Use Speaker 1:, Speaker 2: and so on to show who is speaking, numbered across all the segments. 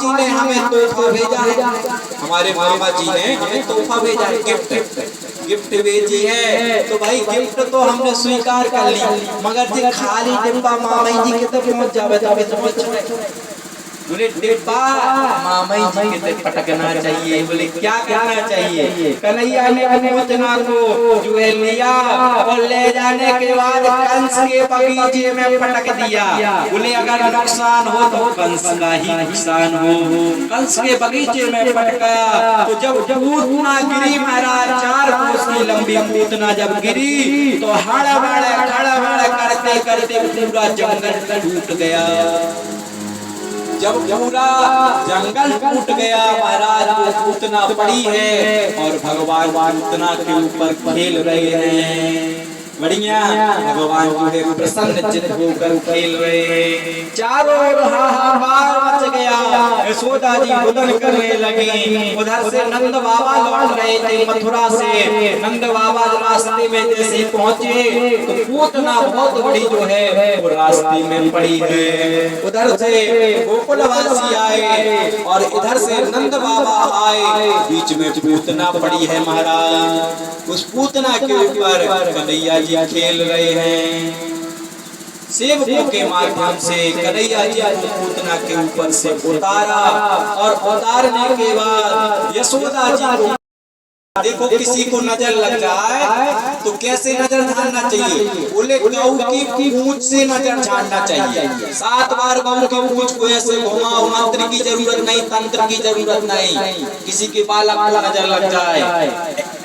Speaker 1: जी ने हमें तोहफा भेजा है, हमारे मामा जी ने हमें तोहफा भेजा है, गिफ्ट भेजी है। तो भाई गिफ्ट तो हमने स्वीकार कर ली, मगर जी खाली डिब्बा मामा जी के तक पहुंच जावे तो हमें समझ बोले डिब्बा मामा जी के तक पटकना चाहिए। बोले क्या करना चाहिए? कन्हैया ने पूतना को जो है लिया और ले जाने के बाद कंस के बगीचे में पटक दिया। बोले अगर नुकसान हो तो कंस का ही नुकसान हो। कंस के बगीचे में पटका तो जब पूतना गिरी महाराज, 4 कोस की लंबी पूतना जब गिरी तो हड़बड़ करते करते पूरा जंगल टूट गया। जब पूरा जंगल टूट गया महाराज, वो पूतना पड़ी है और भगवान पूतना के ऊपर खेल रहे हैं। बढ़िया भगवान जो है प्रसन्न चित्त होकर खेल रहे हैं। चारों ओर हाहाकार मच गया। यशोदा जी रुदन करने लगी। उधर से नंद बाबा लौट रहे थे मथुरा से। नंद बाबा रास्ते में जैसे पहुंचे तो पूतना बहुत बड़ी जो है वो रास्ते में पड़ी है। उधर से गोकुलवासी आए और इधर से नंद बाबा आए, बीच में पूतना पड़ी है महाराज। उस पूतना के ऊपर कन्हैया जी खेल रहे हैं। सेवकों के माध्यम से कन्हैया जी को पूतना के ऊपर से उतारा और उतारने के बाद यशोदा जी को देखो, किसी को नजर लग जाए तो कैसे नजर झाड़ना चाहिए? बोले गऊ की पूंछ से नजर झाड़ना चाहिए। 7 बार गऊ की पूंछ को ऐसे घुमाओ, मंत्र की जरूरत नहीं, तंत्र की जरूरत नहीं। किसी के बालक को नजर लग जाए,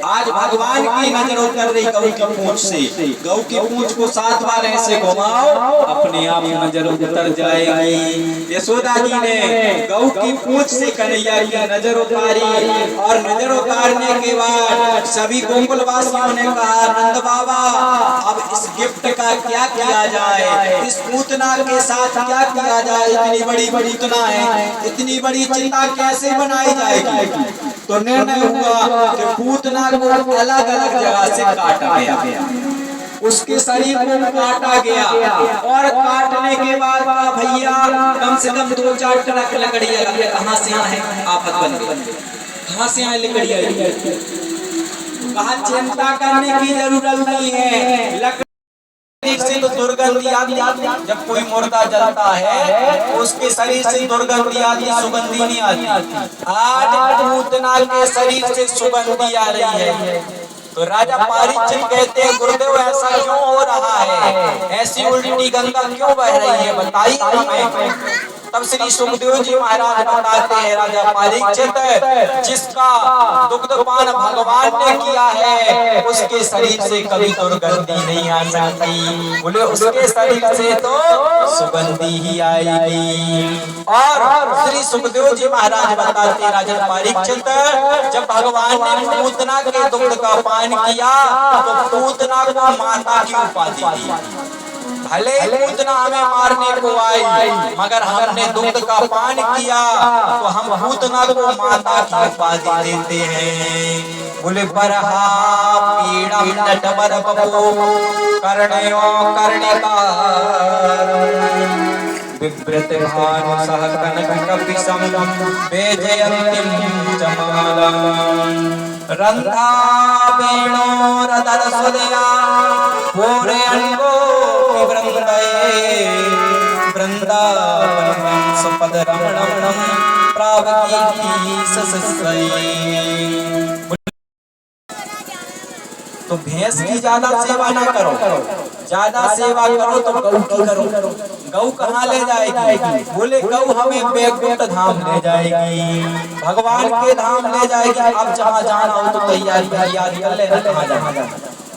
Speaker 1: आज भगवान की नजर उतर रही गऊ की पूंछ से, गऊ की पूंछ को 7 बार ऐसे घुमाओ, अपने आप नजर उतर जाएगी। यशोदा जी ने गऊ की पूंछ से कन्हैया की नजर उतारी और नजर उतारने के बाद सभी गोकुलवासियों ने कहा, नंद बाबा अब इस गिफ्ट का क्या किया जाए, इस पूतना के साथ क्या किया जाए? इतनी बड़ी पूतना है, इतनी बड़ी चिता कैसे बनाई जाएगी? तो निर्णय हुआ कि पूतना को अलग अलग जगह से काटा गया, उसके शरीर को काटा गया और काटने के बाद भैया कम से कम 2-4 ट्रक लकड़ियां कहाँ से आए? आफत बन गई, कहाँ से आए लकड़ियां? कहा चिंता करने की जरूरत नहीं है, लकड़ी से तो दुर्गंध आती। जब कोई मुर्दा जलता है तो उसके शरीर से दुर्गंध आती, सुगंधी नहीं आती। आज पूतना के शरीर से सुगंधी आ रही है। तो राजा परीक्षित कहते हैं, गुरुदेव ऐसा क्यों हो रहा है? ऐसी उल्टी गंगा क्यों बह रही है, बताइए हमें। तब श्री सुखदेव जी महाराज बताते हैं, राजा परीक्षित जिसका दुग्धपान भगवान ने किया है उसके शरीर से कभी दुर्गंधी नहीं आ सकती। बोले उसके शरीर से तो सुगंधी ही आएगी। और श्री सुखदेव जी महाराज बताते हैं, राजा परीक्षित जब भगवान ने पूतना के दुग्ध का पान किया तो पूतना को माता की उपाधि दी। भले पूतना हमें मारने को आई, मगर हमने दुग्ध का पान किया तो हम पूतना को माता की उपाधि देते हैं। बोले बरहा पीड़म नटवर बपो कर्णयो कर्णिकार विव्रत भानु सह कनक कपिसम वेजयन्तीं जमालां रंधा वेणो रदर सुदया पूरे अंगो वृंदावन सपद रमणम प्रावती सससई। तो भैंस की ज्यादा सेवा ना करो, ज्यादा सेवा करो तो गऊ की करो। गऊ कहाँ ले जाएगी? बोले गऊ हमें वैकुंठ धाम ले जाएगी, भगवान के धाम ले जाएगी। अब जहाँ जाना हो तो तैयारी कर लेना कहाँ जाना।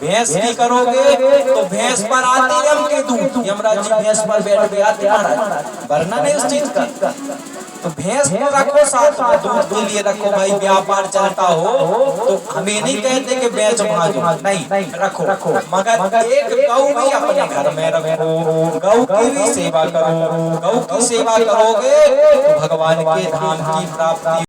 Speaker 1: भैंस की करोगे तो भैंस पर आते यम के दूध, यमराज जी भैंस पर बैठ के आते महाराज, वरना नहीं उस चीज का। तो भैंस को रखो साथ में, दूध के लिए रखो भाई, व्यापार चलता हो तो हमें नहीं कहते कि बेच भाजो, नहीं रखो, मगर एक गौ भी अपने घर में रखो, गौ की भी सेवा करो। गौ की सेवा करोगे तो भगवान के धाम की प्राप्ति